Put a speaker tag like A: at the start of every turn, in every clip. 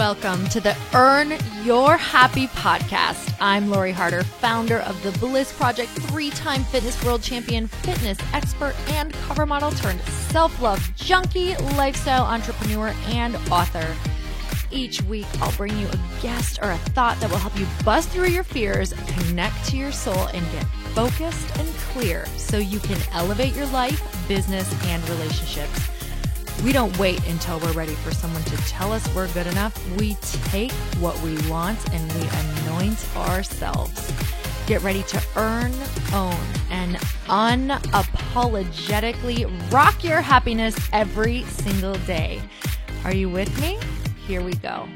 A: Welcome to the Earn Your Happy podcast. I'm Lori Harder, founder of The Bliss Project, 3-time fitness world champion, fitness expert, and cover model turned self-love junkie, lifestyle entrepreneur, and author. Each week, I'll bring you a guest or a thought that will help you bust through your fears, connect to your soul, and get focused and clear so you can elevate your life, business, and relationships. We don't wait until we're ready for someone to tell us we're good enough. We take what we want and we anoint ourselves. Get ready to earn, own, and unapologetically rock your happiness every single day. Are you with me? Here we go.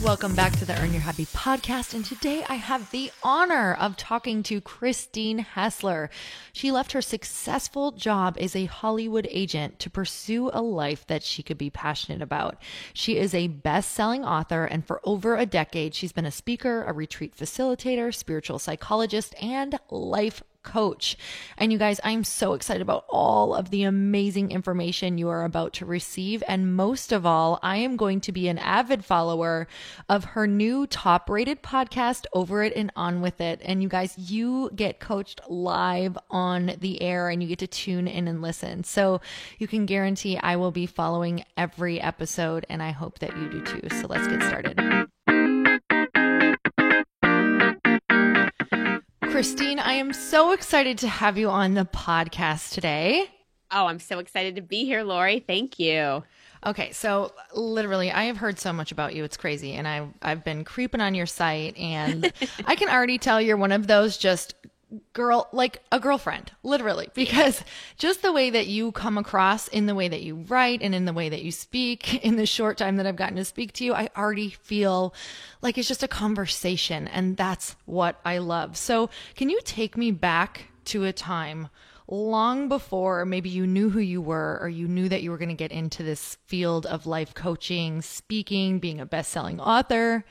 A: Welcome back to the Earn Your Happy podcast, and today I have the honor of talking to Christine Hessler. She left her successful job as a Hollywood agent to pursue a life that she could be passionate about. She is a best-selling author, and for over a decade, she's been a speaker, a retreat facilitator, spiritual psychologist, and life coach. And you guys, I'm so excited about all of the amazing information you are about to receive. And most of all, I am going to be an avid follower of her new top-rated podcast, Over It and On With It. And you guys, you get coached live on the air and you get to tune in and listen. So you can guarantee I will be following every episode, and I hope that you do too. So let's get started. Christine, I am so excited to have you on the podcast today.
B: Oh, I'm so excited to be here, Lori. Thank you.
A: Okay, so literally, I have heard so much about you. It's crazy. And I've been creeping on your site, and I can already tell you're one of those just like a girlfriend, literally, because just the way that you come across in the way that you write and in the way that you speak in the short time that I've gotten to speak to you, I already feel like it's just a conversation, and that's what I love. So can you take me back to a time long before maybe you knew who you were, or you knew that you were going to get into this field of life coaching, speaking, being a best-selling author?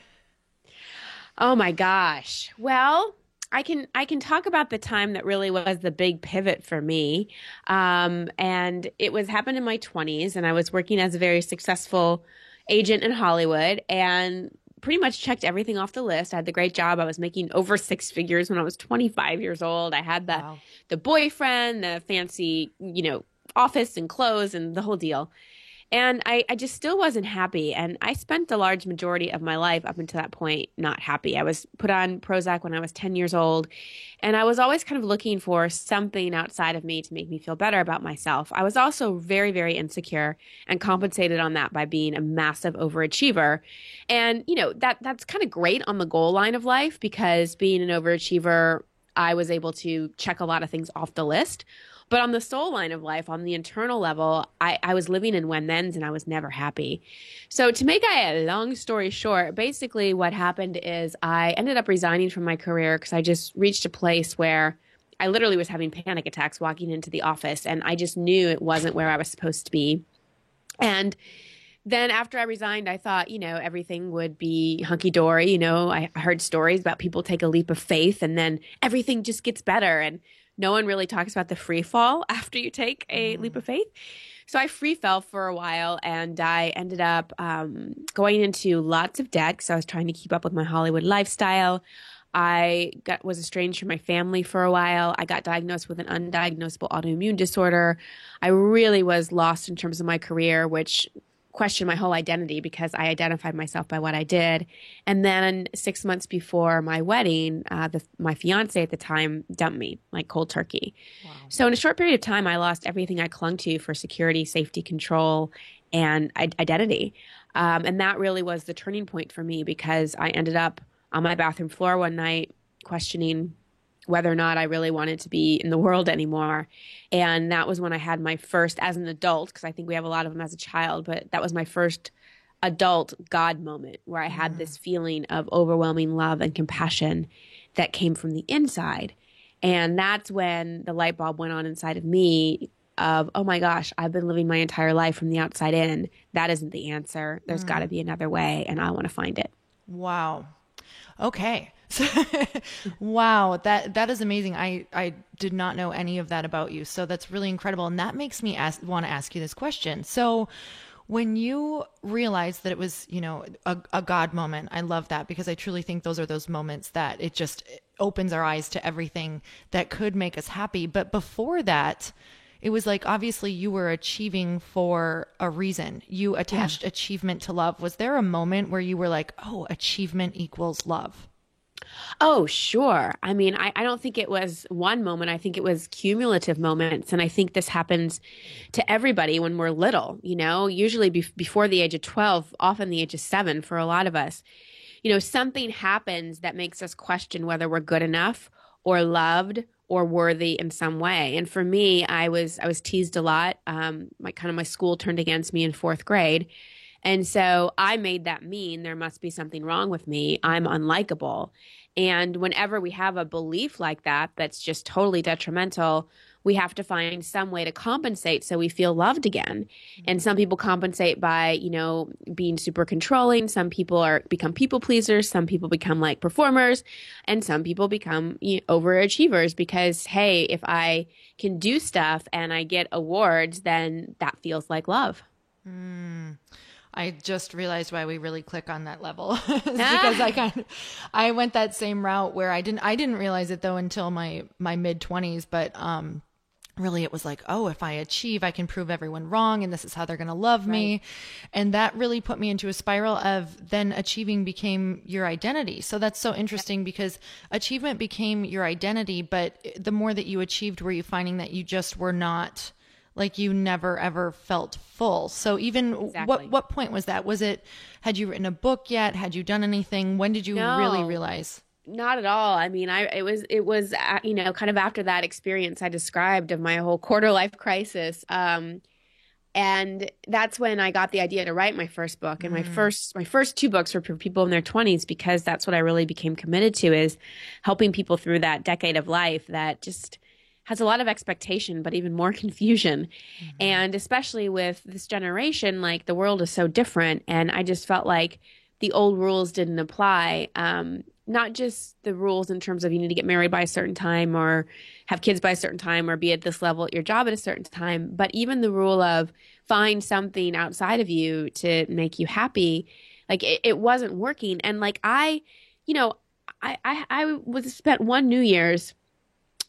B: Oh my gosh. Well, I can talk about the time that really was the big pivot for me. And it happened in my 20s, and I was working as a very successful agent in Hollywood and pretty much checked everything off the list. I had the great job. I was making over 6 figures when I was 25 years old. I had the boyfriend, the fancy, office and clothes and the whole deal. And I just still wasn't happy. And I spent the large majority of my life up until that point not happy. I was put on Prozac when I was 10 years old. And I was always kind of looking for something outside of me to make me feel better about myself. I was also very, very insecure and compensated on that by being a massive overachiever. And, that's kind of great on the goal line of life, because being an overachiever, I was able to check a lot of things off the list. But on the soul line of life, on the internal level, I was living in when-thens and I was never happy. So to make a long story short, basically what happened is I ended up resigning from my career because I just reached a place where I literally was having panic attacks walking into the office, and I just knew it wasn't where I was supposed to be. And then after I resigned, I thought, everything would be hunky-dory. I heard stories about people take a leap of faith and then everything just gets better. And no one really talks about the free fall after you take a leap of faith. So I free fell for a while, and I ended up going into lots of debt because I was trying to keep up with my Hollywood lifestyle. I was estranged from my family for a while. I got diagnosed with an undiagnosable autoimmune disorder. I really was lost in terms of my career, which questioned my whole identity because I identified myself by what I did. And then 6 months before my wedding, my fiance at the time dumped me like cold turkey. Wow. So in a short period of time, I lost everything I clung to for security, safety, control, and identity. And that really was the turning point for me, because I ended up on my bathroom floor one night questioning whether or not I really wanted to be in the world anymore. And that was when I had my first, as an adult, because I think we have a lot of them as a child, but that was my first adult God moment where I had this feeling of overwhelming love and compassion that came from the inside. And that's when the light bulb went on inside of me of, oh my gosh, I've been living my entire life from the outside in. That isn't the answer. There's got to be another way, and I want to find it.
A: Wow. Okay. Wow, that is amazing. I did not know any of that about you. So that's really incredible. And that makes me want to ask you this question. So when you realized that it was, a God moment, I love that because I truly think those are those moments that it just opens our eyes to everything that could make us happy. But before that, it was like obviously you were achieving for a reason. You attached achievement to love. Was there a moment where you were like, oh, achievement equals love?
B: Oh, sure. I mean, I don't think it was one moment. I think it was cumulative moments. And I think this happens to everybody when we're little, usually before the age of 12, often the age of 7 for a lot of us. Something happens that makes us question whether we're good enough or loved or worthy in some way. And for me, I was teased a lot. My school turned against me in 4th grade. And so I made that mean there must be something wrong with me. I'm unlikable. And whenever we have a belief like that, that's just totally detrimental, we have to find some way to compensate so we feel loved again. And some people compensate by, being super controlling. Some people become people pleasers. Some people become like performers, and some people become overachievers because, hey, if I can do stuff and I get awards, then that feels like love.
A: I just realized why we really click on that level is because I went that same route where I didn't realize it though until my mid 20s, but really it was like, oh, if I achieve, I can prove everyone wrong and this is how they're going to love me. And that really put me into a spiral of then achieving became your identity. So that's so interesting because achievement became your identity, but the more that you achieved, were you finding that you just were not like you never ever felt full? So even what point was that? Had you written a book yet? Had you done anything? When did you really realize?
B: Not at all. I mean, it was kind of after that experience I described of my whole quarter life crisis. And that's when I got the idea to write my first book. And my first 2 books were for people in their 20s because that's what I really became committed to, is helping people through that decade of life that just has a lot of expectation, but even more confusion. And especially with this generation, like the world is so different. And I just felt like the old rules didn't apply. Not just the rules in terms of you need to get married by a certain time or have kids by a certain time or be at this level at your job at a certain time, but even the rule of find something outside of you to make you happy. Like it wasn't working. And like I was spent one New Year's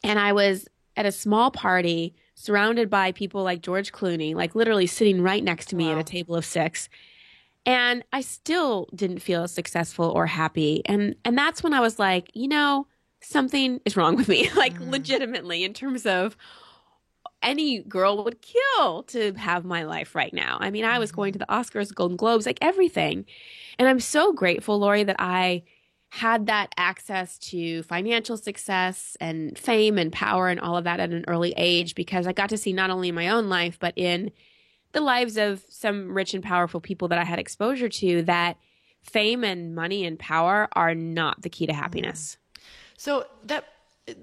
B: and I was at a small party surrounded by people like George Clooney, like literally sitting right next to me at a table of 6. And I still didn't feel successful or happy. And that's when I was like, something is wrong with me, like legitimately, in terms of any girl would kill to have my life right now. I mean, I was going to the Oscars, Golden Globes, like everything. And I'm so grateful, Lori, that I had that access to financial success and fame and power and all of that at an early age, because I got to see not only in my own life, but in the lives of some rich and powerful people that I had exposure to, that fame and money and power are not the key to happiness.
A: So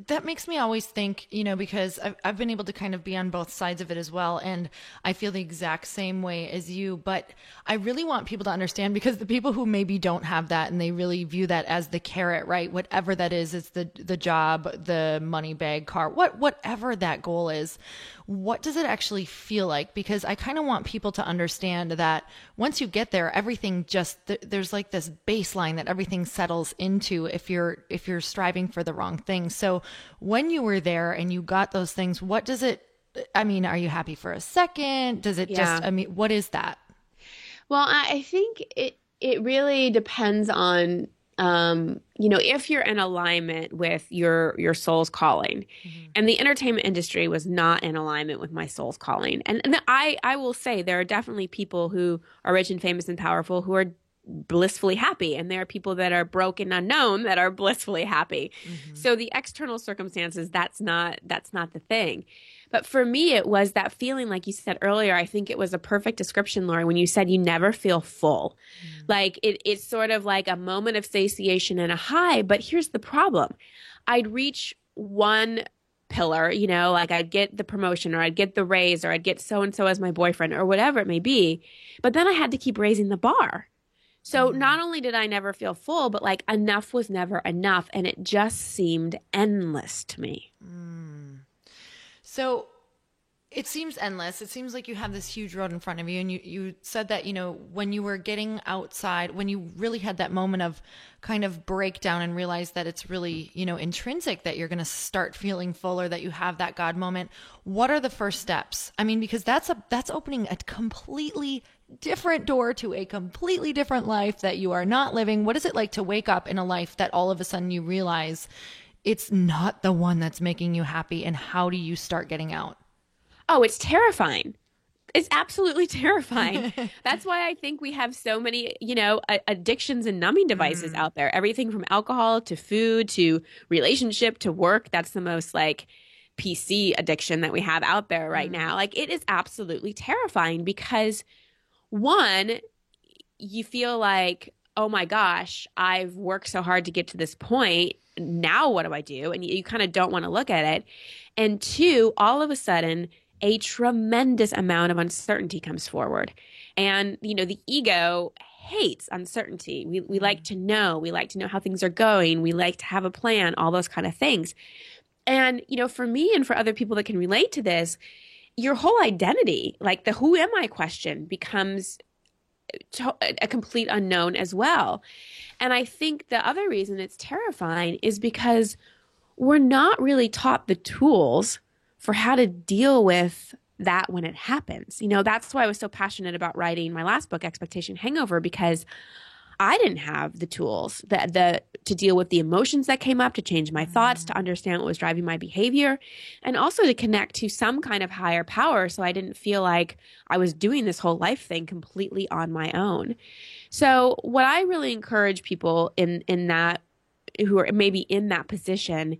A: that makes me always think, because I've been able to kind of be on both sides of it as well. And I feel the exact same way as you, but I really want people to understand, because the people who maybe don't have that and they really view that as the carrot, right? Whatever that is, it's the job, the money bag, car, whatever that goal is. What does it actually feel like? Because I kind of want people to understand that once you get there, everything there's like this baseline that everything settles into if you're striving for the wrong thing. So when you were there and you got those things, are you happy for a second? Does it what is that?
B: Well, I think it really depends on, if you're in alignment with your soul's calling. And the entertainment industry was not in alignment with my soul's calling. And I will say there are definitely people who are rich and famous and powerful who are blissfully happy. And there are people that are broke and unknown that are blissfully happy. So the external circumstances, that's not the thing. But for me, it was that feeling, like you said earlier. I think it was a perfect description, Lori, when you said you never feel full. Like it's sort of like a moment of satiation and a high. But here's the problem. I'd reach one pillar, like I'd get the promotion or I'd get the raise or I'd get so-and-so as my boyfriend or whatever it may be. But then I had to keep raising the bar. So not only did I never feel full, but like enough was never enough. And it just seemed endless to me.
A: So it seems endless. It seems like you have this huge road in front of you. And you said that, when you were getting outside, when you really had that moment of kind of breakdown and realized that it's really, intrinsic that you're going to start feeling full or that you have that God moment. What are the first steps? I mean, because that's opening a completely different door to a completely different life that you are not living. What is it like to wake up in a life that all of a sudden you realize it's not the one that's making you happy? And how do you start getting out?
B: Oh, it's terrifying. It's absolutely terrifying. That's why I think we have so many, addictions and numbing devices out there. Everything from alcohol to food to relationship to work. That's the most like PC addiction that we have out there right now. Like it is absolutely terrifying because one, you feel like, oh my gosh, I've worked so hard to get to this point. Now what do I do? And you kind of don't want to look at it. And two, all of a sudden, a tremendous amount of uncertainty comes forward. And, the ego hates uncertainty. We like to know. We like to know how things are going. We like to have a plan, all those kind of things. And, for me and for other people that can relate to this, your whole identity, like the who am I question becomes a complete unknown as well. And I think the other reason it's terrifying is because we're not really taught the tools for how to deal with that when it happens. That's why I was so passionate about writing my last book, Expectation Hangover, because I didn't have the tools to deal with the emotions that came up, to change my thoughts, to understand what was driving my behavior, and also to connect to some kind of higher power so I didn't feel like I was doing this whole life thing completely on my own. So what I really encourage people in that, who are maybe in that position,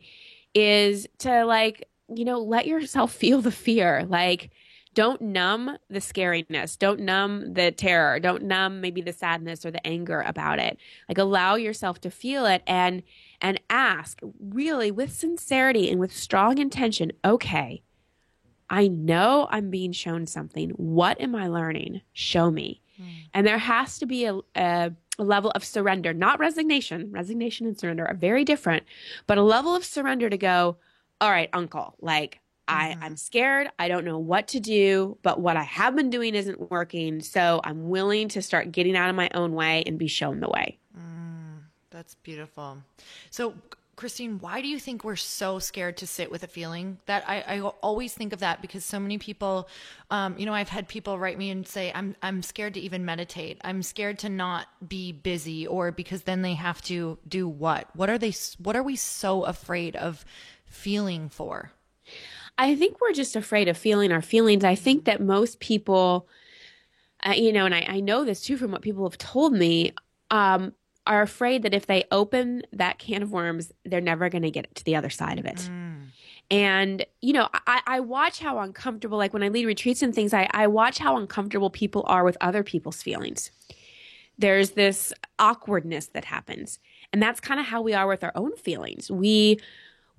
B: is to let yourself feel the fear. Like, don't numb the scariness. Don't numb the terror. Don't numb maybe the sadness or the anger about it. Like, allow yourself to feel it and ask really with sincerity and with strong intention, okay, I know I'm being shown something. What am I learning? Show me. And there has to be a level of surrender, not resignation. Resignation and surrender are very different, but a level of surrender to go, all right, uncle, like I'm scared. I don't know what to do, but what I have been doing isn't working. So I'm willing to start getting out of my own way and be shown the way.
A: That's beautiful. So Christine, why do you think we're so scared to sit with a feeling? That I always think of that because so many people, I've had people write me and say, I'm scared to even meditate. I'm scared to not be busy, or because then they have to do what? What are we so afraid of feeling for?
B: I think we're just afraid of feeling our feelings. I think that most people, and I know this too from what people have told me, are afraid that if they open that can of worms, they're never going to get to the other side of it. And, I watch how uncomfortable, like when I lead retreats and things, I watch how uncomfortable people are with other people's feelings. There's this awkwardness that happens. And that's kind of how we are with our own feelings. We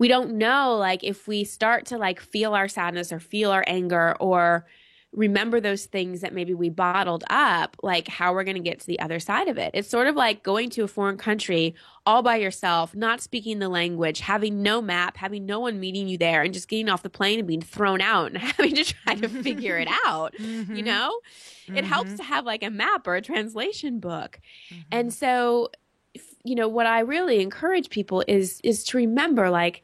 B: don't know, like, if we start to like feel our sadness or feel our anger or remember those things that maybe we bottled up, like how we're going to get to the other side of it. It's sort of like going to a foreign country all by yourself, not speaking the language, having no map, having no one meeting you there, and just getting off the plane and being thrown out and having to try to figure it out. It helps to have like a map or a translation book. And so, what I really encourage people is to remember, like,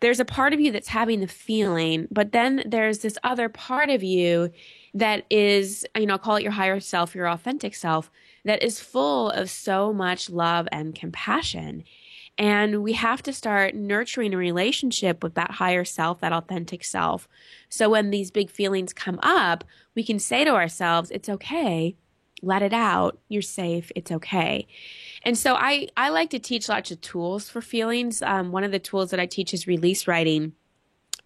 B: there's a part of you that's having the feeling, but then there's this other part of you that is, call it your higher self, your authentic self, that is full of so much love and compassion. And we have to start nurturing a relationship with that higher self, that authentic self. So when these big feelings come up, we can say to ourselves, it's okay. Let it out. You're safe. It's okay. And so I like to teach lots of tools for feelings. One of the tools that I teach is release writing.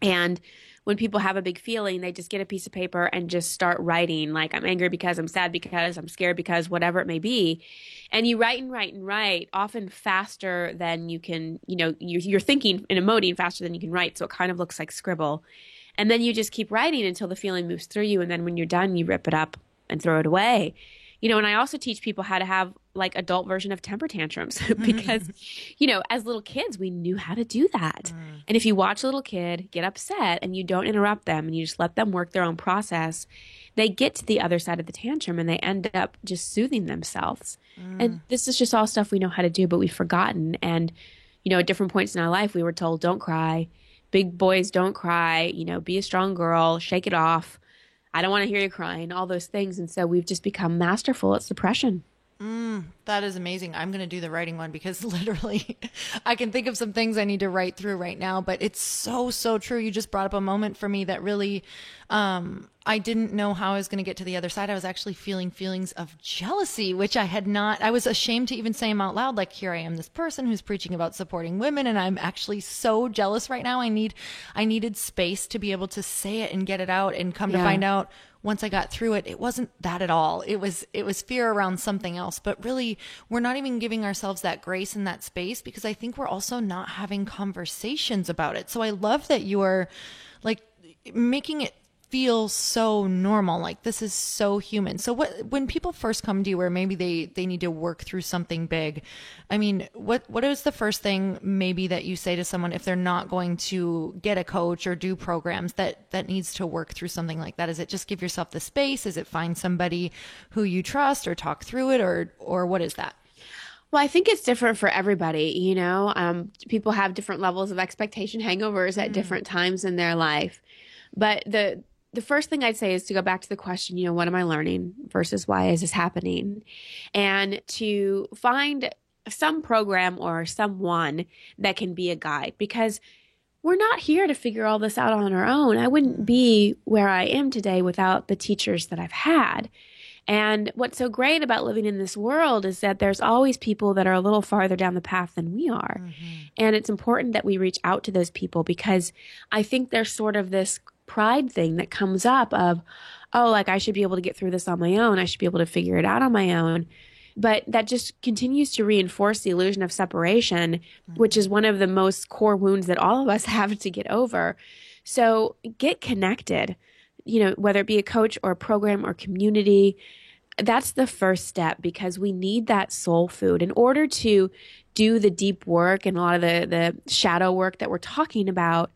B: And when people have a big feeling, they just get a piece of paper and just start writing, like, I'm angry because, I'm sad because, I'm scared because, whatever it may be. And you write and write and write, often faster than you can, you're thinking and emoting faster than you can write. So it kind of looks like scribble. And then you just keep writing until the feeling moves through you. And then when you're done, you rip it up and throw it away. And I also teach people how to have like adult version of temper tantrums because, as little kids, we knew how to do that. And if you watch a little kid get upset and you don't interrupt them and you just let them work their own process, they get to the other side of the tantrum and they end up just soothing themselves. And this is just all stuff we know how to do, but we've forgotten. And, at different points in our life, we were told, don't cry. Big boys don't cry, be a strong girl, shake it off. I don't want to hear you crying, all those things. And so we've just become masterful at suppression.
A: That is amazing. I'm going to do the writing one because literally I can think of some things I need to write through right now, but it's so, so true. You just brought up a moment for me that really, I didn't know how I was going to get to the other side. I was actually feeling feelings of jealousy, which I had not, I was ashamed to even say them out loud. Like, here I am, this person who's preaching about supporting women, and I'm actually so jealous right now. I needed space to be able to say it and get it out, and come to find out, once I got through it, it wasn't that at all. It was fear around something else. But really, we're not even giving ourselves that grace and that space because I think we're also not having conversations about it. So I love that you are like making it feel so normal, like this is so human. So when people first come to you, or maybe they need to work through something big, I mean, what is the first thing maybe that you say to someone if they're not going to get a coach or do programs that needs to work through something like that? Is it just give yourself the space? Is it find somebody who you trust, or talk through it, or what is that?
B: Well, I think it's different for everybody. People have different levels of expectation hangovers at different times in their life. But the first thing I'd say is to go back to the question, what am I learning versus why is this happening? And to find some program or someone that can be a guide, because we're not here to figure all this out on our own. I wouldn't be where I am today without the teachers that I've had. And what's so great about living in this world is that there's always people that are a little farther down the path than we are. And it's important that we reach out to those people, because I think there's sort of this pride thing that comes up of, like I should be able to get through this on my own. I should be able to figure it out on my own. But that just continues to reinforce the illusion of separation, which is one of the most core wounds that all of us have to get over. So get connected, whether it be a coach or a program or community. That's the first step, because we need that soul food in order to do the deep work and a lot of the shadow work that we're talking about.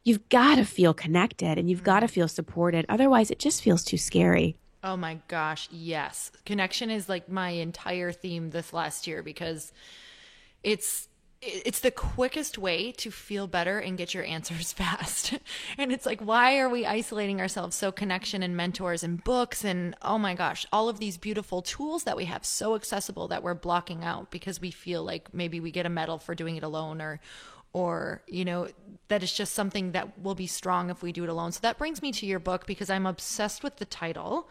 B: You've got to feel connected and you've got to feel supported. Otherwise, it just feels too scary.
A: Oh my gosh, yes. Connection is like my entire theme this last year, because it's the quickest way to feel better and get your answers fast. And it's like, why are we isolating ourselves? So connection and mentors and books and, oh my gosh, all of these beautiful tools that we have so accessible that we're blocking out because we feel like maybe we get a medal for doing it alone, or that it's just something that will be strong if we do it alone. So that brings me to your book, because I'm obsessed with the title,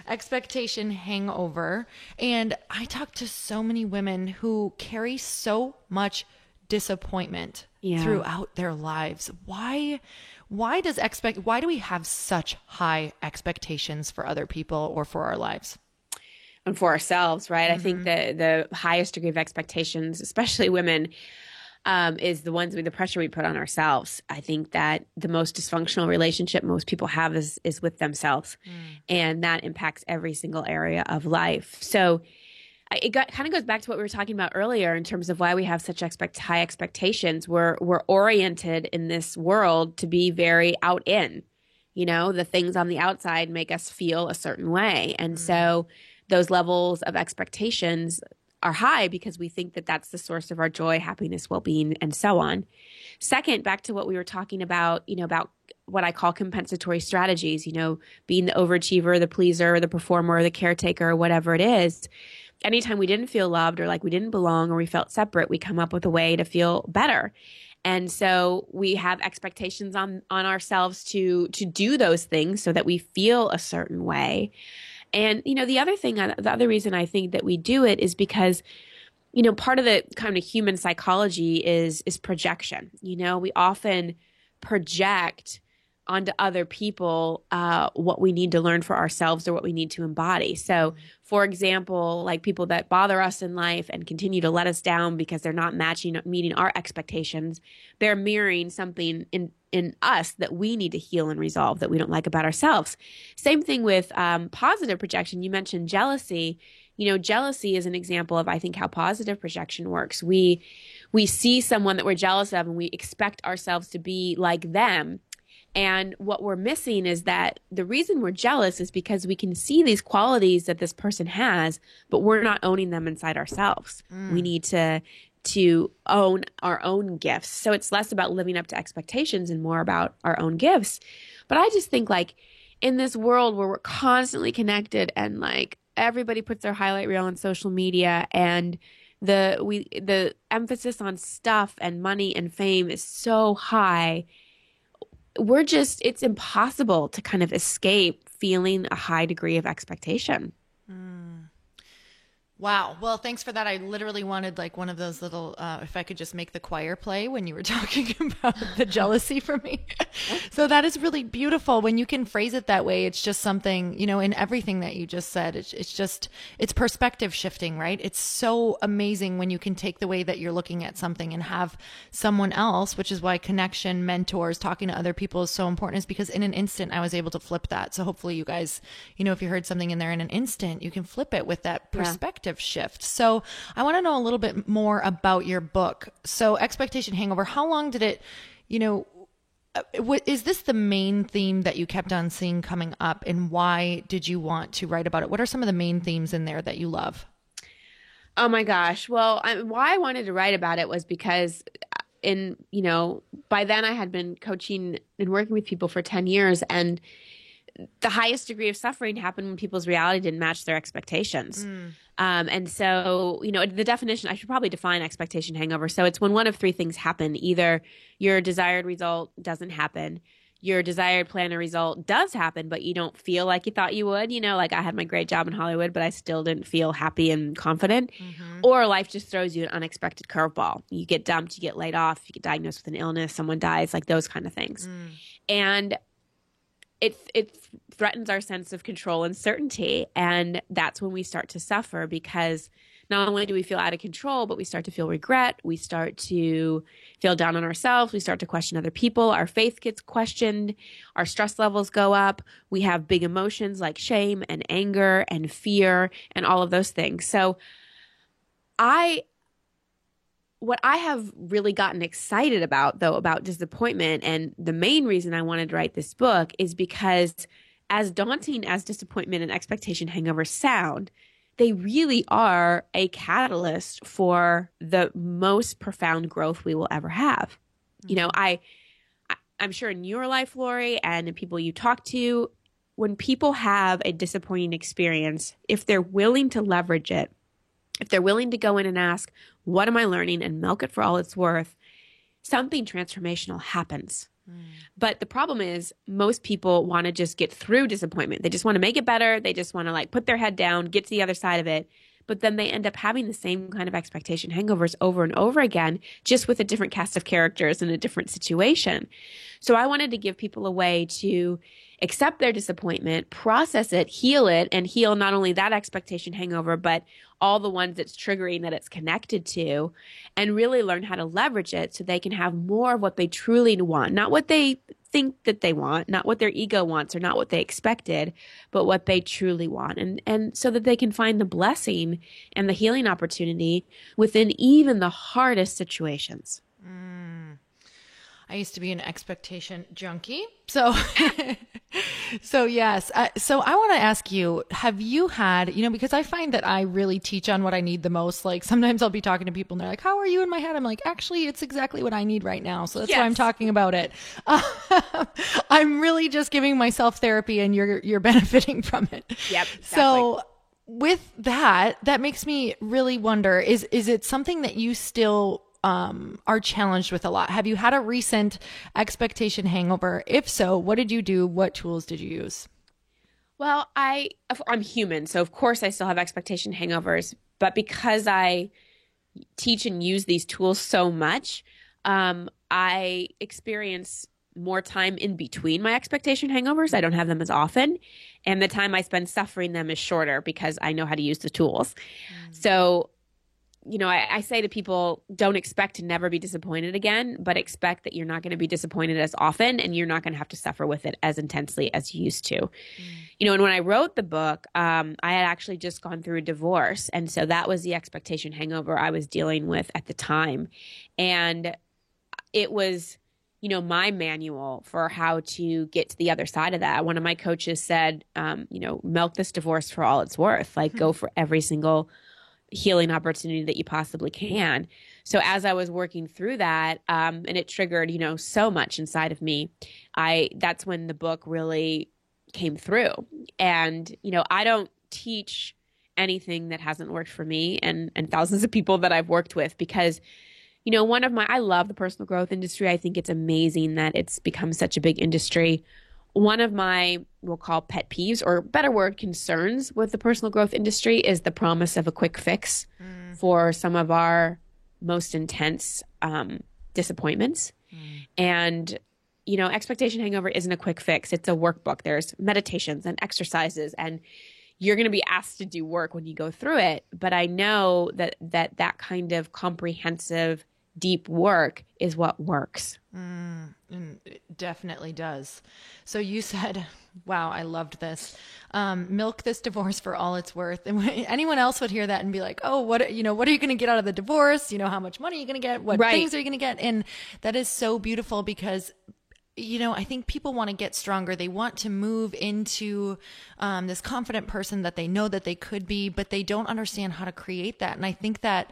A: Expectation Hangover. And I talk to so many women who carry so much disappointment throughout their lives. Why do we have such high expectations for other people or for our lives?
B: And for ourselves, right? I think the highest degree of expectations, especially women, is the pressure we put on ourselves. I think that the most dysfunctional relationship most people have is with themselves. And that impacts every single area of life. So it kind of goes back to what we were talking about earlier in terms of why we have such high expectations. We're oriented in this world to be very out in. The things on the outside make us feel a certain way. And so those levels of expectations are high because we think that that's the source of our joy, happiness, well-being, and so on. Second, back to what we were talking about, about what I call compensatory strategies, being the overachiever, the pleaser, the performer, the caretaker, whatever it is. Anytime we didn't feel loved or like we didn't belong or we felt separate, we come up with a way to feel better. And so we have expectations on ourselves to do those things so that we feel a certain way. And, the other reason I think that we do it is because, part of the kind of human psychology is projection. We often project onto other people what we need to learn for ourselves or what we need to embody. So, for example, like people that bother us in life and continue to let us down because they're not meeting our expectations, they're mirroring something in us that we need to heal and resolve that we don't like about ourselves. Same thing with positive projection. You mentioned jealousy. Jealousy is an example of, I think, how positive projection works. We see someone that we're jealous of and we expect ourselves to be like them. And what we're missing is that the reason we're jealous is because we can see these qualities that this person has, but we're not owning them inside ourselves. We need to own our own gifts. So it's less about living up to expectations and more about our own gifts. But I just think, like, in this world where we're constantly connected and like everybody puts their highlight reel on social media, and the emphasis on stuff and money and fame is so high, it's impossible to kind of escape feeling a high degree of expectation.
A: Wow. Well, thanks for that. I literally wanted like one of those little, if I could just make the choir play when you were talking about the jealousy for me. So that is really beautiful when you can phrase it that way. It's just something, in everything that you just said, it's perspective shifting, right? It's so amazing when you can take the way that you're looking at something and have someone else, which is why connection, mentors, talking to other people is so important, is because in an instant I was able to flip that. So hopefully you guys, if you heard something in there in an instant, you can flip it with that perspective shift. So I want to know a little bit more about your book. So Expectation Hangover, how long did it, is this the main theme that you kept on seeing coming up, and why did you want to write about it? What are some of the main themes in there that you love?
B: Oh my gosh. Well, why I wanted to write about it was because by then I had been coaching and working with people for 10 years, and the highest degree of suffering happened when people's reality didn't match their expectations. And so, the definition, I should probably define expectation hangover. So it's when one of three things happen. Either your desired result doesn't happen, your desired plan or result does happen, but you don't feel like you thought you would, like I had my great job in Hollywood, but I still didn't feel happy and confident. Or life just throws you an unexpected curveball. You get dumped, you get laid off, you get diagnosed with an illness, someone dies, like those kind of things. And it threatens our sense of control and certainty. And that's when we start to suffer, because not only do we feel out of control, but we start to feel regret. We start to feel down on ourselves. We start to question other people. Our faith gets questioned. Our stress levels go up. We have big emotions like shame and anger and fear and all of those things. So what I have really gotten excited about, though, about disappointment, and the main reason I wanted to write this book, is because as daunting as disappointment and expectation hangovers sound, they really are a catalyst for the most profound growth we will ever have. I'm sure in your life, Lori, and in people you talk to, when people have a disappointing experience, if they're willing to leverage it, if they're willing to go in and ask, what am I learning, and milk it for all it's worth, something transformational happens. But the problem is most people want to just get through disappointment. They just want to make it better. They just want to like put their head down, get to the other side of it. But then they end up having the same kind of expectation hangovers over and over again, just with a different cast of characters in a different situation. So I wanted to give people a way to accept their disappointment, process it, and heal not only that expectation hangover, but all the ones it's triggering that it's connected to, and really learn how to leverage it so they can have more of what they truly want, not what they think that they want, not what their ego wants or not what they expected, but what they truly want. And so that they can find the blessing and the healing opportunity within even the hardest situations.
A: I used to be an expectation junkie. So, so yes. So I want to ask you, have you had, because I find that I really teach on what I need the most. Like sometimes I'll be talking to people and they're like, how are you in my head? I'm like, actually, it's exactly what I need right now. So that's why I'm talking about it. I'm really just giving myself therapy, and you're benefiting from it.
B: Yep. Exactly.
A: So with that makes me really wonder, is it something that you still are challenged with a lot? Have you had a recent expectation hangover? If so, what did you do? What tools did you use?
B: Well, I'm human, so of course I still have expectation hangovers, but because I teach and use these tools so much, I experience more time in between my expectation hangovers. I don't have them as often, and the time I spend suffering them is shorter because I know how to use the tools. So I say to people, don't expect to never be disappointed again, but expect that you're not going to be disappointed as often and you're not going to have to suffer with it as intensely as you used to. And when I wrote the book, I had actually just gone through a divorce. And so that was the expectation hangover I was dealing with at the time. And it was, my manual for how to get to the other side of that. One of my coaches said, milk this divorce for all it's worth, like go for every single healing opportunity that you possibly can. So as I was working through that, and it triggered, so much inside of me, that's when the book really came through. And, I don't teach anything that hasn't worked for me and thousands of people that I've worked with, because, I love the personal growth industry. I think it's amazing that it's become such a big industry. One of my, we'll call pet peeves, or better word, concerns with the personal growth industry is the promise of a quick fix for some of our most intense disappointments. And, expectation hangover isn't a quick fix. It's a workbook. There's meditations and exercises, and you're going to be asked to do work when you go through it. But I know that kind of comprehensive, deep work is what works.
A: It definitely does. So you said, wow, I loved this. Milk this divorce for all it's worth. And anyone else would hear that and be like, oh, what are you going to get out of the divorce? How much money are you going to get? What things are you going to get? And that is so beautiful because I think people want to get stronger. They want to move into this confident person that they know that they could be, but they don't understand how to create that. And I think that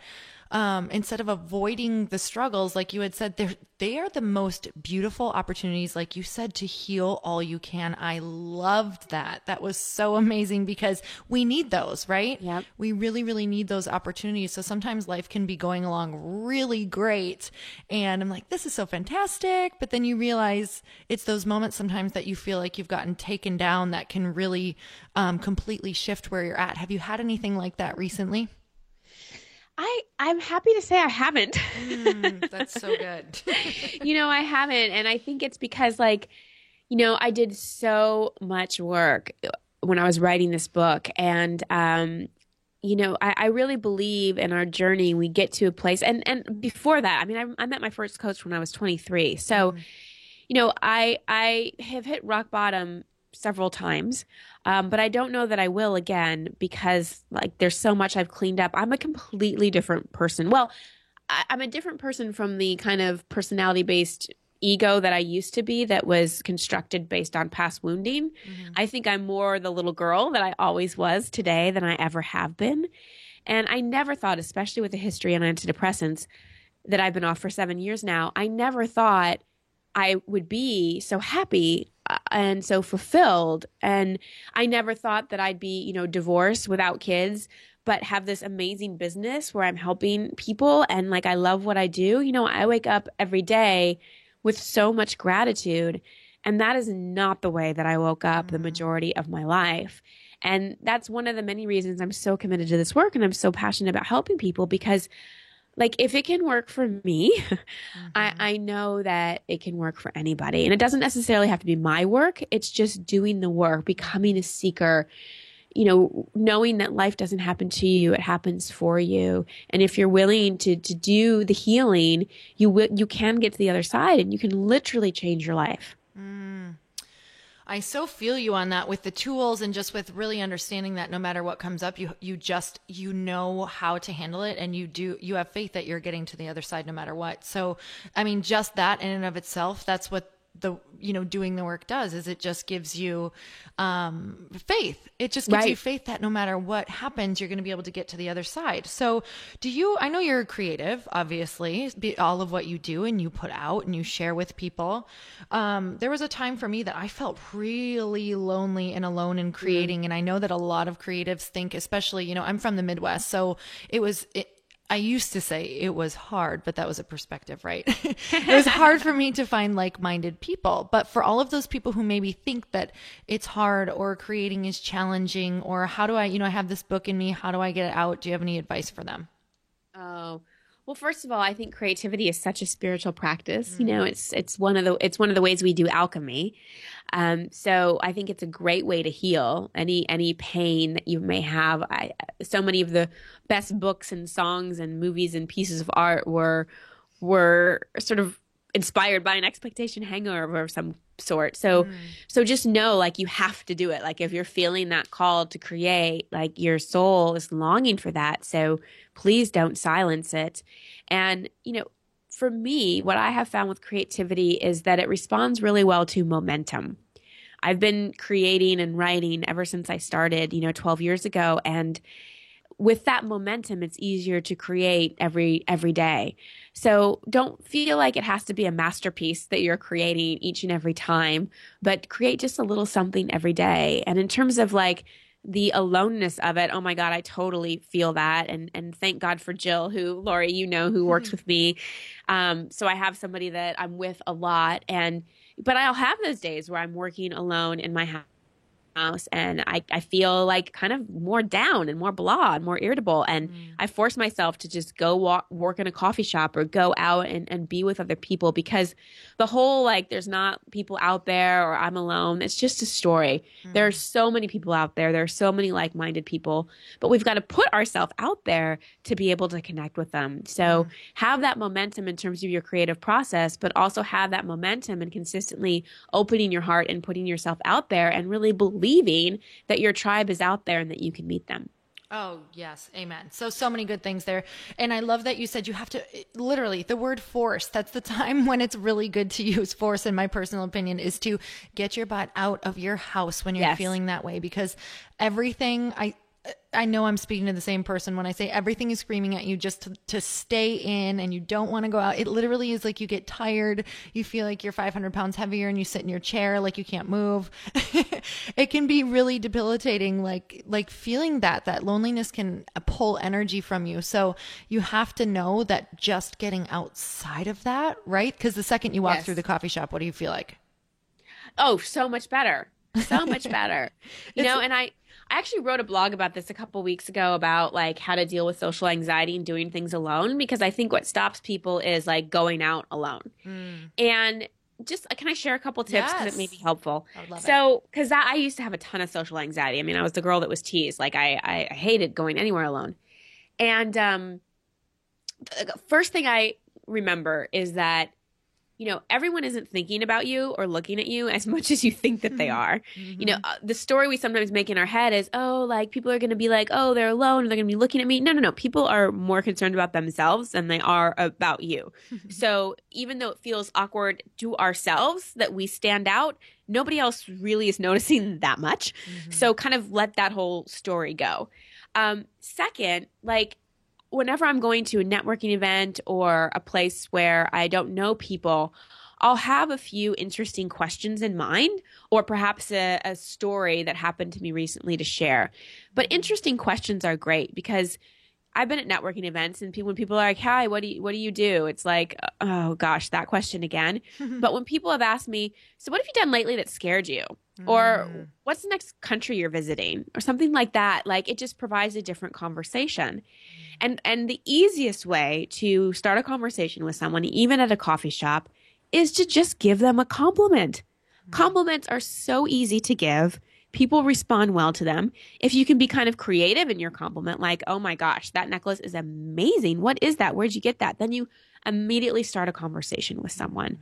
A: instead of avoiding the struggles, like you had said, they are the most beautiful opportunities, like you said, to heal all you can. I loved that. That was so amazing because we need those, right?
B: Yep.
A: We really, really need those opportunities. So sometimes life can be going along really great. And I'm like, this is so fantastic. But then you realize it's those moments sometimes that you feel like you've gotten taken down that can really completely shift where you're at. Have you had anything like that recently?
B: I'm happy to say I haven't.
A: That's so good.
B: I haven't. And I think it's because I did so much work when I was writing this book. And, I really believe in our journey, we get to a place. And before that, I met my first coach when I was 23. So, I have hit rock bottom several times. But I don't know that I will again because there's so much I've cleaned up. I'm a completely different person. Well, I'm a different person from the kind of personality-based ego that I used to be that was constructed based on past wounding. I think I'm more the little girl that I always was today than I ever have been. And I never thought, especially with the history on antidepressants that I've been off for 7 years now, I never thought I would be so happy and so fulfilled. And I never thought that I'd be, divorced without kids, but have this amazing business where I'm helping people. And I love what I do. I wake up every day with so much gratitude. And that is not the way that I woke up the majority of my life. And that's one of the many reasons I'm so committed to this work. And I'm so passionate about helping people because if it can work for me, I know that it can work for anybody. And it doesn't necessarily have to be my work. It's just doing the work, becoming a seeker, knowing that life doesn't happen to you, it happens for you. And if you're willing to do the healing, you can get to the other side and you can literally change your life.
A: I so feel you on that with the tools and just with really understanding that no matter what comes up, you know how to handle it and you have faith that you're getting to the other side no matter what. So, just that in and of itself, that's what doing the work does is it just gives you faith. It just gives you faith that no matter what happens, you're going to be able to get to the other side. So I know you're creative, obviously, all of what you do and you put out and you share with people. There was a time for me that I felt really lonely and alone in creating. And I know that a lot of creatives think, especially, I'm from the Midwest. So I used to say it was hard, but that was a perspective, right? It was hard for me to find like-minded people. But for all of those people who maybe think that it's hard or creating is challenging or how do I have this book in me, how do I get it out? Do you have any advice for them?
B: Oh, Well, first of all, I think creativity is such a spiritual practice. You know, it's one of the ways we do alchemy. So I think it's a great way to heal any pain that you may have. So many of the best books and songs and movies and pieces of art were sort of inspired by an expectation hangover of some sort. So just know, like, you have to do it. Like, if you're feeling that call to create, like, your soul is longing for that. So please don't silence it. And, you know, for me, what I have found with creativity is that it responds really well to momentum. I've been creating and writing ever since I started, 12 years ago. And with that momentum, it's easier to create every day. So don't feel like it has to be a masterpiece that you're creating each and every time, but create just a little something every day. And in terms of like the aloneness of it, oh my God, I totally feel that. And thank God for Jill, who, Lori, who works with me. So I have somebody that I'm with a lot. But I'll have those days where I'm working alone in my house and I feel like kind of more down and more blah and more irritable. And I force myself to just go work in a coffee shop or go out and be with other people, because the whole, like, there's not people out there or I'm alone. It's just a story. There are so many people out there. There are so many like-minded people, but we've got to put ourselves out there to be able to connect with them. So have that momentum in terms of your creative process, but also have that momentum and consistently opening your heart and putting yourself out there and really believing that your tribe is out there and that you can meet them.
A: Oh, yes. Amen. So many good things there. And I love that you said you have to, literally, the word force, that's the time when it's really good to use force, in my personal opinion, is to get your butt out of your house when you're feeling that way, because everything, I know I'm speaking to the same person when I say everything is screaming at you just to stay in, and you don't want to go out. It literally is like you get tired. You feel like you're 500 pounds heavier and you sit in your chair like you can't move. It can be really debilitating. Like feeling that loneliness can pull energy from you. So you have to know that just getting outside of that, right? Because the second you walk through the coffee shop, what do you feel like?
B: Oh, so much better. So much better. And I actually wrote a blog about this a couple weeks ago about like how to deal with social anxiety and doing things alone, because I think what stops people is like going out alone. And just, can I share a couple tips because it may be helpful?
A: I would love
B: it. Because I used to have a ton of social anxiety. I mean, I was the girl that was teased. Like I hated going anywhere alone. And the first thing I remember is that everyone isn't thinking about you or looking at you as much as you think that they are. The story we sometimes make in our head is, oh, like people are going to be like, oh, they're alone, they're going to be looking at me. No. People are more concerned about themselves than they are about you. So even though it feels awkward to ourselves that we stand out, nobody else really is noticing that much. So kind of let that whole story go. Second, like, whenever I'm going to a networking event or a place where I don't know people, I'll have a few interesting questions in mind, or perhaps a story that happened to me recently to share. But interesting questions are great, because I've been at networking events and when people are like, hi, what do you do? It's like, oh gosh, that question again. But when people have asked me, so what have you done lately that scared you? Or what's the next country you're visiting? Or something like that. Like, it just provides a different conversation. And the easiest way to start a conversation with someone, even at a coffee shop, is to just give them a compliment. Compliments are so easy to give. People respond well to them. If you can be kind of creative in your compliment, like, oh my gosh, that necklace is amazing. What is that? Where'd you get that? Then you immediately start a conversation with someone.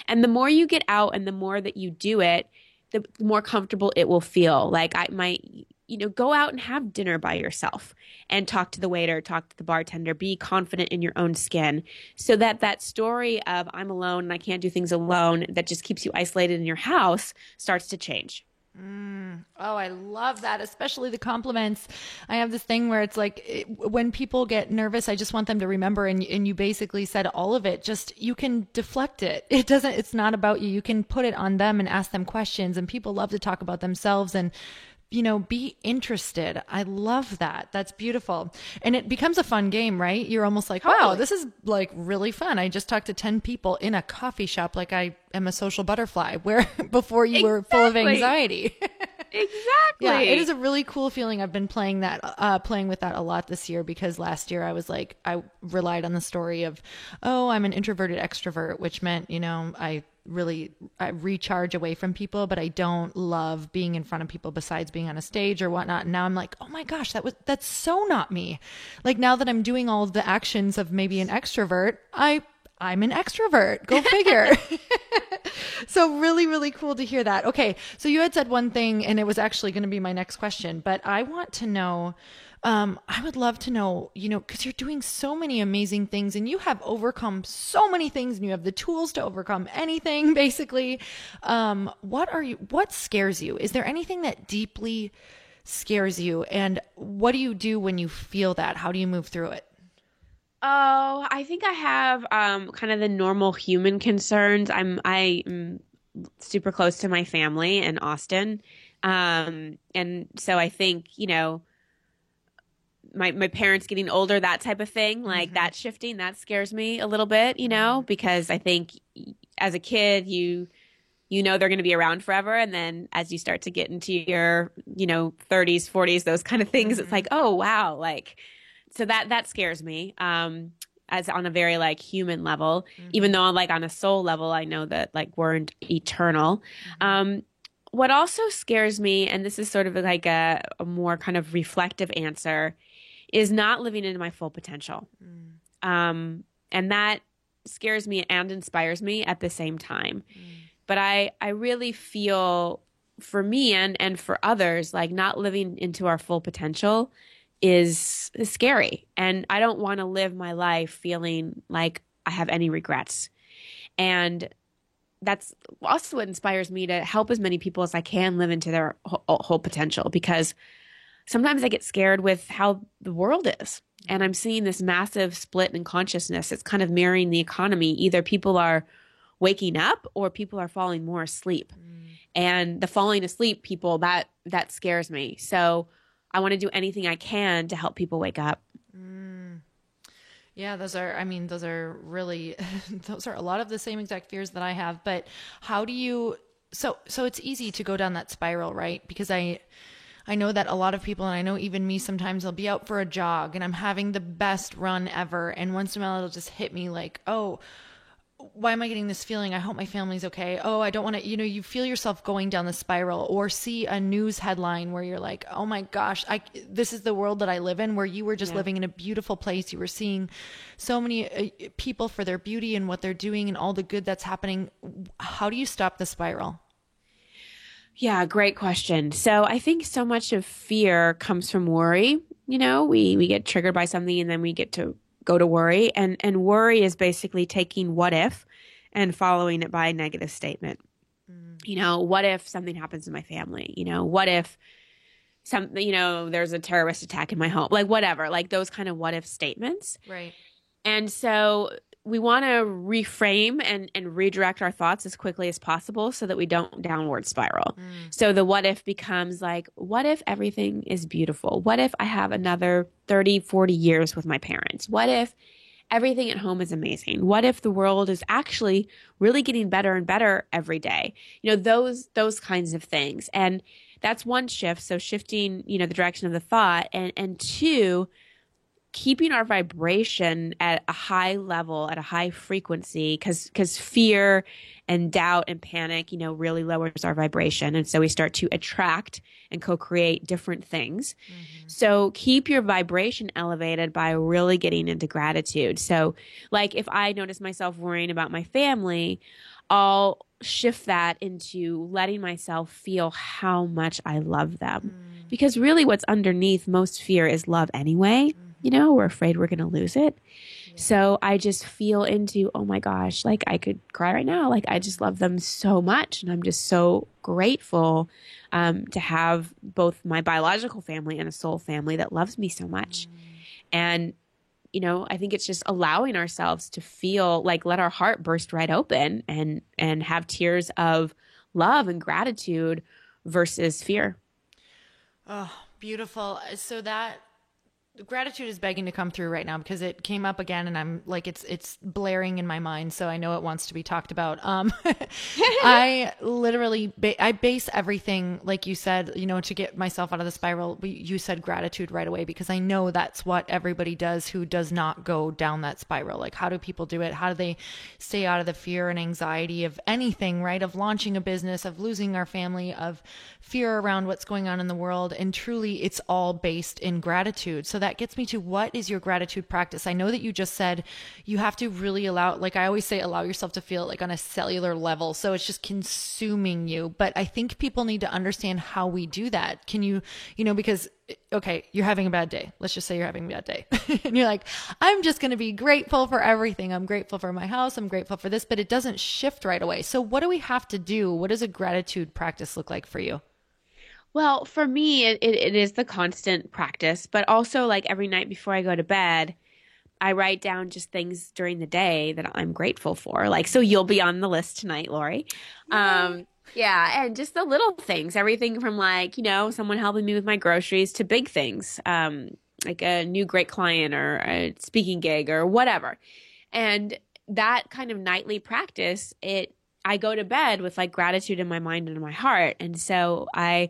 B: And the more you get out and the more that you do it, the more comfortable it will feel. Like, I might, go out and have dinner by yourself and talk to the waiter, talk to the bartender, be confident in your own skin, so that story of I'm alone and I can't do things alone that just keeps you isolated in your house starts to change.
A: Oh, I love that, especially the compliments. I have this thing where it's like when people get nervous, I just want them to remember, and you basically said all of it. Just, you can deflect it. It's not about you. You can put it on them and ask them questions, and people love to talk about themselves and be interested. I love that. That's beautiful. And it becomes a fun game, right? You're almost like, wow, this is like really fun. I just talked to 10 people in a coffee shop like I am a social butterfly, where before you were full of anxiety. Yeah, it
B: Exactly.
A: is a really cool feeling. I've been playing with that a lot this year because last year I was like, I relied on the story of, oh, I'm an introverted extrovert, which meant, I recharge away from people, but I don't love being in front of people besides being on a stage or whatnot. And now I'm like, oh my gosh, that's so not me. Like now that I'm doing all of the actions of maybe an extrovert, I'm an extrovert. Go figure. So really, really cool to hear that. Okay. So you had said one thing and it was actually going to be my next question, but I want to know, I would love to know, cause you're doing so many amazing things and you have overcome so many things and you have the tools to overcome anything basically. What scares you? Is there anything that deeply scares you? And what do you do when you feel that? How do you move through it?
B: Oh, I think I have kind of the normal human concerns. I'm super close to my family in Austin. And so I think, my parents getting older, that type of thing, like that shifting, that scares me a little bit, because I think as a kid, they're going to be around forever. And then as you start to get into your, 30s, 40s, those kind of things, it's like, oh, wow. Like, so that scares me, as on a very like human level, even though like on a soul level, I know that like we're eternal. What also scares me, and this is sort of like a more kind of reflective answer, is not living into my full potential. And that scares me and inspires me at the same time. But I really feel for me and for others, like not living into our full potential is scary. And I don't want to live my life feeling like I have any regrets. And that's also what inspires me to help as many people as I can live into their whole potential, because sometimes I get scared with how the world is. And I'm seeing this massive split in consciousness. It's kind of mirroring the economy. Either people are waking up or people are falling more asleep. And the falling asleep people, that scares me. So I want to do anything I can to help people wake up.
A: Yeah, those are really, those are a lot of the same exact fears that I have, but how do you, so it's easy to go down that spiral, right? Because I know that a lot of people, and I know even me sometimes, I'll be out for a jog and I'm having the best run ever. And once in a while it'll just hit me like, oh, why am I getting this feeling? I hope my family's okay. Oh, I don't want to, you feel yourself going down the spiral, or see a news headline where you're like, oh my gosh, this is the world that I live in, where you were just living in a beautiful place. You were seeing so many people for their beauty and what they're doing and all the good that's happening. How do you stop the spiral?
B: Yeah, great question. So I think so much of fear comes from worry. We get triggered by something and then we get to go to worry. And worry is basically taking what if and following it by a negative statement. What if something happens to my family? What if there's a terrorist attack in my home? Like whatever, like those kind of what if statements.
A: Right.
B: And so we want to reframe and redirect our thoughts as quickly as possible so that we don't downward spiral. So the what if becomes like, what if everything is beautiful? What if I have another 30, 40 years with my parents? What if everything at home is amazing? What if the world is actually really getting better and better every day? Those kinds of things. And that's one shift. So shifting, the direction of the thought, and two, keeping our vibration at a high level, at a high frequency, because fear and doubt and panic, really lowers our vibration. And so we start to attract and co-create different things. So keep your vibration elevated by really getting into gratitude. So like if I notice myself worrying about my family, I'll shift that into letting myself feel how much I love them. Because really what's underneath most fear is love anyway. We're afraid we're going to lose it. Yeah. So I just feel into, oh my gosh, like I could cry right now. Like I just love them so much. And I'm just so grateful to have both my biological family and a soul family that loves me so much. And, I think it's just allowing ourselves to feel like, let our heart burst right open and have tears of love and gratitude versus fear.
A: Oh, beautiful. gratitude is begging to come through right now because it came up again and I'm like, it's blaring in my mind. So I know it wants to be talked about. I literally, I base everything, like you said, you know, to get myself out of the spiral. You said gratitude right away because I know that's what everybody does who does not go down that spiral. Like, how do people do it? How do they stay out of the fear and anxiety of anything, right? Of launching a business, of losing our family, of fear around what's going on in the world. And truly, it's all based in gratitude. So that gets me to, what is your gratitude practice? I know that you just said you have to really allow, like I always say, allow yourself to feel it like on a cellular level. So it's just consuming you. But I think people need to understand how we do that. Can you, because, okay, you're having a bad day. Let's just say you're having a bad day. And you're like, I'm just going to be grateful for everything. I'm grateful for my house. I'm grateful for this, but it doesn't shift right away. So what do we have to do? What does a gratitude practice look like for you?
B: Well, for me, it is the constant practice, but also like every night before I go to bed, I write down just things during the day that I'm grateful for. Like, so you'll be on the list tonight, Lori. Yeah. And just the little things, everything from like, someone helping me with my groceries to big things, like a new great client or a speaking gig or whatever. And that kind of nightly practice, I go to bed with like gratitude in my mind and in my heart. And so I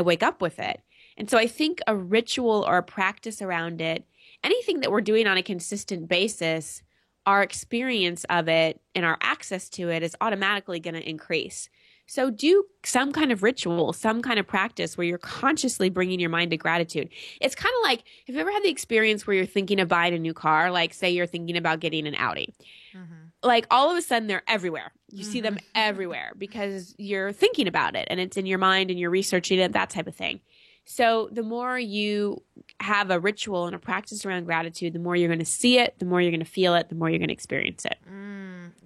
B: wake up with it. And so I think a ritual or a practice around it, anything that we're doing on a consistent basis, our experience of it and our access to it is automatically going to increase. So do some kind of ritual, some kind of practice where you're consciously bringing your mind to gratitude. It's kind of like, have you ever had the experience where you're thinking of buying a new car? Like say you're thinking about getting an Audi. Mm-hmm. Like all of a sudden they're everywhere. You see them everywhere because you're thinking about it and it's in your mind and you're researching it, that type of thing. So the more you have a ritual and a practice around gratitude, the more you're going to see it, the more you're going to feel it, the more you're going to experience it.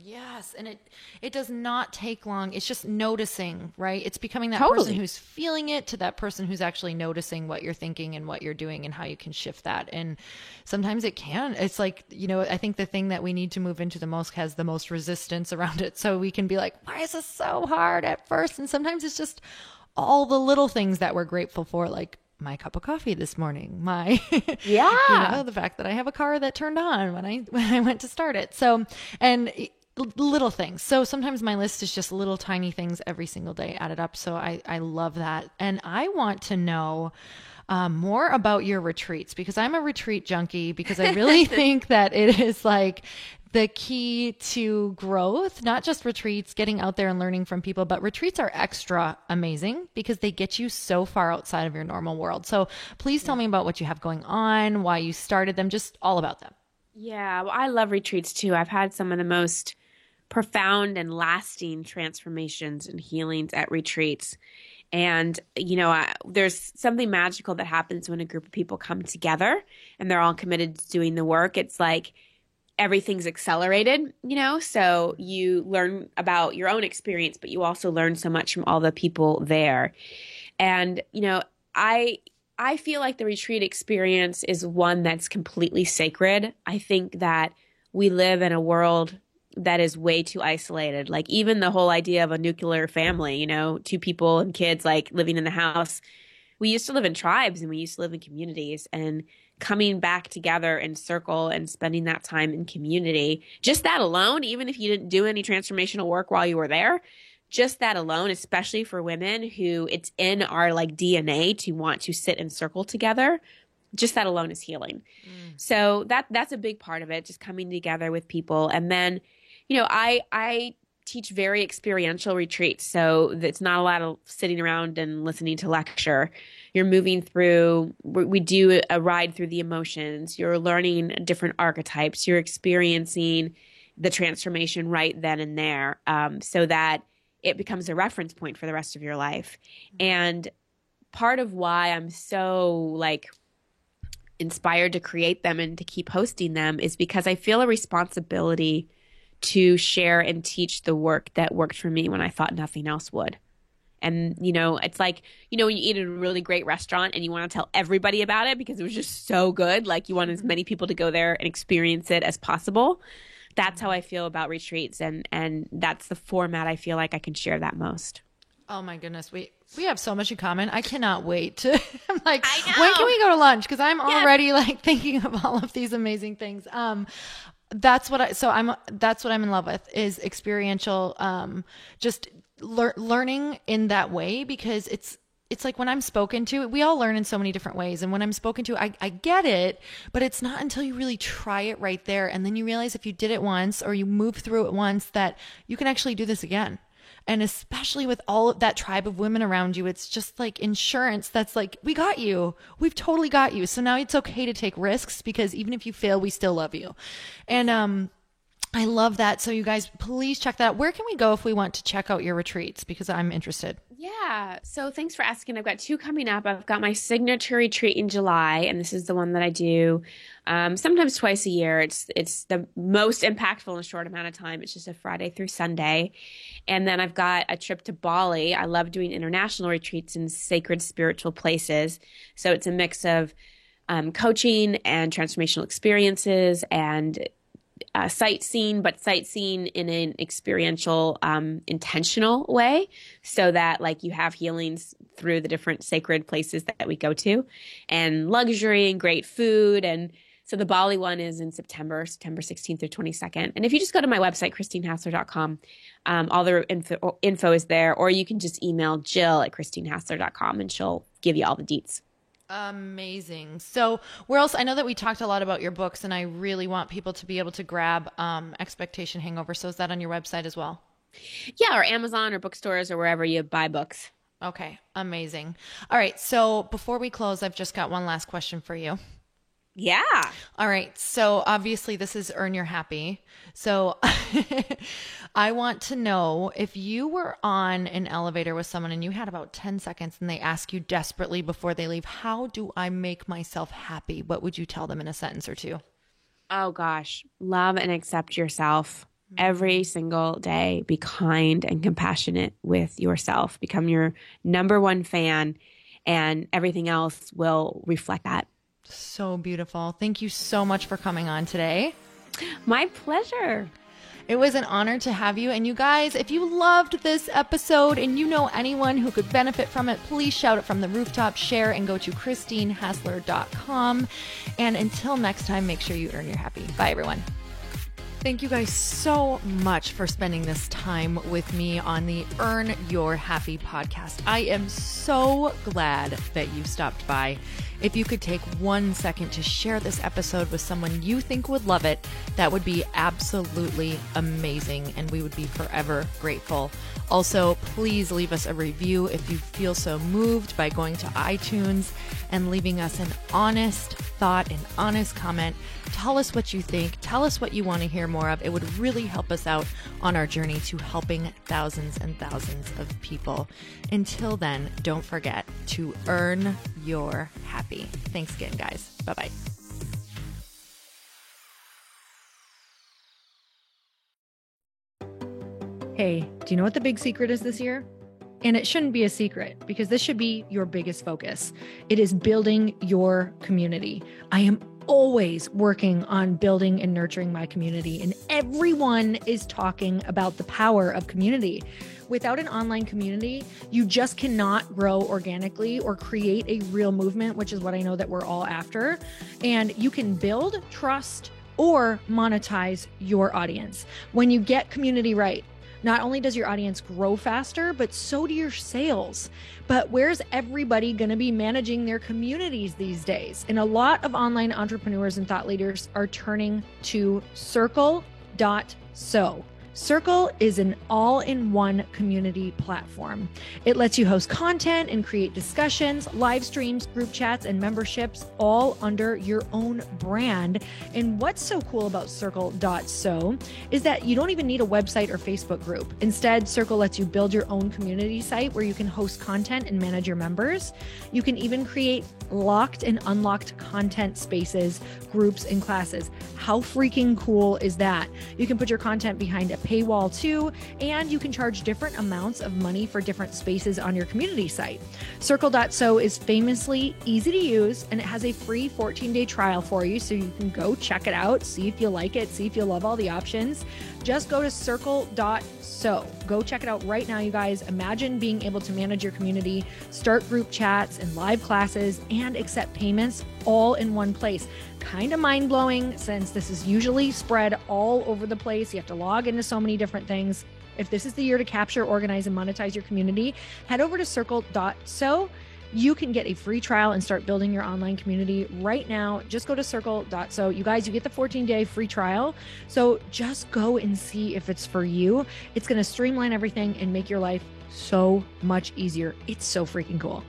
A: Yes. And it does not take long. It's just noticing, right? It's becoming that
B: Totally.
A: person who's feeling it to that person who's actually noticing what you're thinking and what you're doing and how you can shift that. And sometimes it can. It's like, I think the thing that we need to move into the most has the most resistance around it. So we can be like, why is this so hard at first? And sometimes it's just all the little things that we're grateful for, like my cup of coffee this morning, my, the fact that I have a car that turned on when I went to start it. So, and little things. So sometimes my list is just little tiny things every single day added up. So I love that. And I want to know more about your retreats because I'm a retreat junkie because I really think that it is like the key to growth, not just retreats, getting out there and learning from people, but retreats are extra amazing because they get you so far outside of your normal world. So please tell me about what you have going on, why you started them, just all about them.
B: Yeah, well, I love retreats too. I've had some of the most profound and lasting transformations and healings at retreats. And, there's something magical that happens when a group of people come together and they're all committed to doing the work. It's like everything's accelerated, so you learn about your own experience, but you also learn so much from all the people there. And, I feel like the retreat experience is one that's completely sacred. I think that we live in a world that is way too isolated. Like even the whole idea of a nuclear family, 2 people and kids like living in the house. We used to live in tribes and we used to live in communities, and coming back together in circle and spending that time in community, just that alone, even if you didn't do any transformational work while you were there, just that alone, especially for women who it's in our like DNA to want to sit in circle together, just that alone is healing. So that's a big part of it, just coming together with people. And then, I teach very experiential retreats. So it's not a lot of sitting around and listening to lecture. You're moving through, we do a ride through the emotions. You're learning different archetypes. You're experiencing the transformation right then and there, so that it becomes a reference point for the rest of your life. And part of why I'm so inspired to create them and to keep hosting them is because I feel a responsibility to share and teach the work that worked for me when I thought nothing else would. And, it's like, when you eat at a really great restaurant and you want to tell everybody about it because it was just so good, like you want as many people to go there and experience it as possible. That's how I feel about retreats. And that's the format I feel like I can share that most.
A: Oh my goodness. We have so much in common. I cannot wait to, I'm like,
B: I know.
A: when can we go to lunch? Cause I'm already like thinking of all of these amazing things. That's what I'm in love with is experiential, just learning in that way, because it's like when I'm spoken to, we all learn in so many different ways. And when I'm spoken to, I get it, but it's not until you really try it right there. And then you realize if you did it once or you move through it once that you can actually do this again. And especially with all of that tribe of women around you, it's just like insurance. That's like, we got you. We've totally got you. So now it's okay to take risks, because even if you fail, we still love you. And, I love that. So you guys, please check that out. Where can we go if we want to check out your retreats? Because I'm interested.
B: Yeah. So thanks for asking. I've got 2 coming up. I've got my signature retreat in July, and this is the one that I do sometimes twice a year. It's the most impactful in a short amount of time. It's just a Friday through Sunday. And then I've got a trip to Bali. I love doing international retreats in sacred spiritual places. So it's a mix of coaching and transformational experiences and sightseeing, but sightseeing in an experiential, intentional way, so that like you have healings through the different sacred places that we go to, and luxury and great food. And so the Bali one is in September 16th through 22nd. And if you just go to my website, christinehassler.com, all the info is there, or you can just email jill@christinehassler.com and she'll give you all the deets.
A: Amazing. So where else? I know that we talked a lot about your books, and I really want people to be able to grab Expectation Hangover. So is that on your website as well?
B: Yeah, or Amazon or bookstores or wherever you buy books.
A: Okay, amazing. All right. So before we close, I've just got one last question for you.
B: Yeah.
A: All right. So obviously this is Earn Your Happy. So I want to know, if you were on an elevator with someone and you had about 10 seconds and they ask you desperately before they leave, how do I make myself happy? What would you tell them in a sentence or two?
B: Oh gosh. Love and accept yourself every single day. Be kind and compassionate with yourself. Become your number one fan, and everything else will reflect that.
A: So beautiful. Thank you so much for coming on today.
B: My pleasure.
A: It was an honor to have you. And you guys, if you loved this episode and you know anyone who could benefit from it, please shout it from the rooftop, share, and go to christinehassler.com. And until next time, make sure you earn your happy. Bye, everyone. Thank you guys so much for spending this time with me on the Earn Your Happy podcast. I am so glad that you stopped by. If you could take 1 second to share this episode with someone you think would love it, that would be absolutely amazing, and we would be forever grateful. Also, please leave us a review if you feel so moved by going to iTunes and leaving us an honest thought, an honest comment. Tell us what you think. Tell us what you want to hear more of. It would really help us out on our journey to helping thousands and thousands of people. Until then, don't forget to earn your happy. Thanks again, guys. Bye-bye. Hey, do you know what the big secret is this year? And it shouldn't be a secret, because this should be your biggest focus. It is building your community. I am always working on building and nurturing my community, and everyone is talking about the power of community. Without an online community, you just cannot grow organically or create a real movement, which is what I know that we're all after. And you can build trust or monetize your audience. When you get community right, not only does your audience grow faster, but so do your sales. But where's everybody going to be managing their communities these days? And a lot of online entrepreneurs and thought leaders are turning to Circle.so. Circle is an all-in-one community platform. It lets you host content and create discussions, live streams, group chats, and memberships all under your own brand. And what's so cool about Circle.so is that you don't even need a website or Facebook group. Instead, Circle lets you build your own community site where you can host content and manage your members. You can even create locked and unlocked content spaces, groups, and classes. How freaking cool is that? You can put your content behind a paywall too, and you can charge different amounts of money for different spaces on your community site. Circle.so is famously easy to use, and it has a free 14-day trial for you, so you can go check it out, see if you like it, see if you love all the options.
C: Just go to circle.so. Go check it out right now, you guys. Imagine being able to manage your community, start group chats and live classes, and accept payments all in one place. Kind of mind-blowing since this is usually spread all over the place. You have to log into so many different things. If this is the year to capture, organize, and monetize your community, head over to circle.so. You can get a free trial and start building your online community right now. Just go to circle.so. You guys, you get the 14-day free trial. So just go and see if it's for you. It's going to streamline everything and make your life so much easier. It's so freaking cool.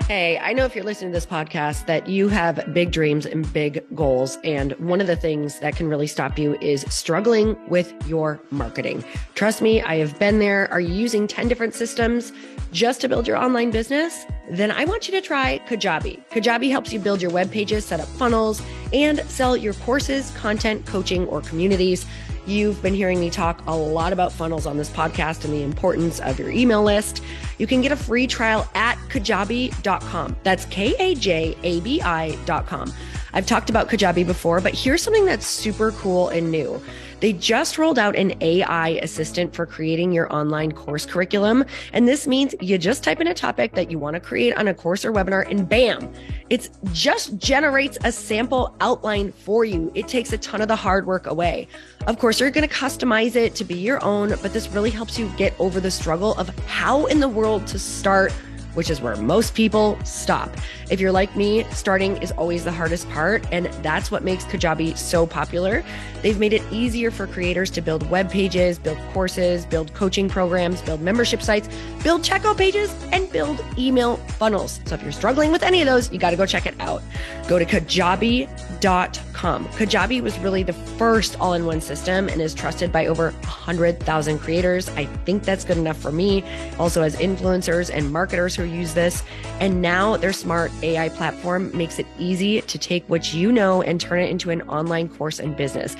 D: Hey, I know if you're listening to this podcast that you have big dreams and big goals. And one of the things that can really stop you is struggling with your marketing. Trust me, I have been there. Are you using 10 different systems just to build your online business? Then I want you to try Kajabi. Kajabi helps you build your web pages, set up funnels, and sell your courses, content, coaching, or communities. You've been hearing me talk a lot about funnels on this podcast and the importance of your email list. You can get a free trial at kajabi.com. That's Kajabi.com. I've talked about Kajabi before, but here's something that's super cool and new. They just rolled out an AI assistant for creating your online course curriculum. And this means you just type in a topic that you want to create on a course or webinar and bam, it just generates a sample outline for you. It takes a ton of the hard work away. Of course, you're going to customize it to be your own, but this really helps you get over the struggle of how in the world to start, which is where most people stop. If you're like me, starting is always the hardest part, and that's what makes Kajabi so popular. They've made it easier for creators to build web pages, build courses, build coaching programs, build membership sites, build checkout pages, and build email funnels. So if you're struggling with any of those, you got to go check it out. Go to Kajabi.com. Kajabi was really the first all-in-one system and is trusted by over 100,000 creators. I think that's good enough for me. Also has influencers and marketers who use this. And now their smart AI platform makes it easy to take what you know and turn it into an online course and business.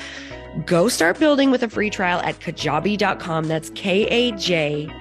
D: Go start building with a free trial at Kajabi.com. That's Kajabi.com.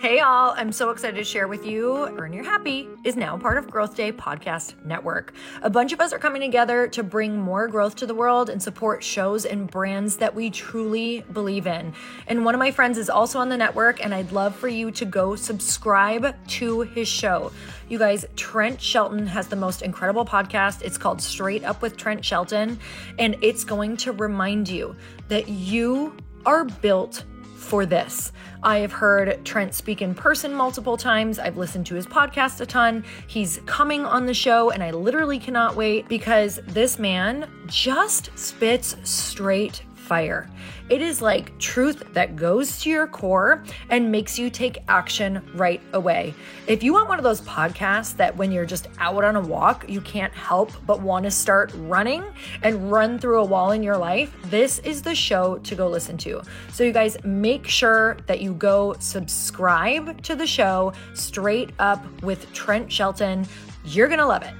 C: Hey all, I'm so excited to share with you, Earn Your Happy is now part of Growth Day Podcast Network. A bunch of us are coming together to bring more growth to the world and support shows and brands that we truly believe in. And one of my friends is also on the network, and I'd love for you to go subscribe to his show. You guys, Trent Shelton has the most incredible podcast. It's called Straight Up with Trent Shelton, and it's going to remind you that you are built for this. I have heard Trent speak in person multiple times. I've listened to his podcast a ton. He's coming on the show, and I literally cannot wait because this man just spits straight fire. It is like truth that goes to your core and makes you take action right away. If you want one of those podcasts that when you're just out on a walk, you can't help but want to start running and run through a wall in your life, this is the show to go listen to. So you guys, make sure that you go subscribe to the show Straight Up with Trent Shelton. You're going to love it.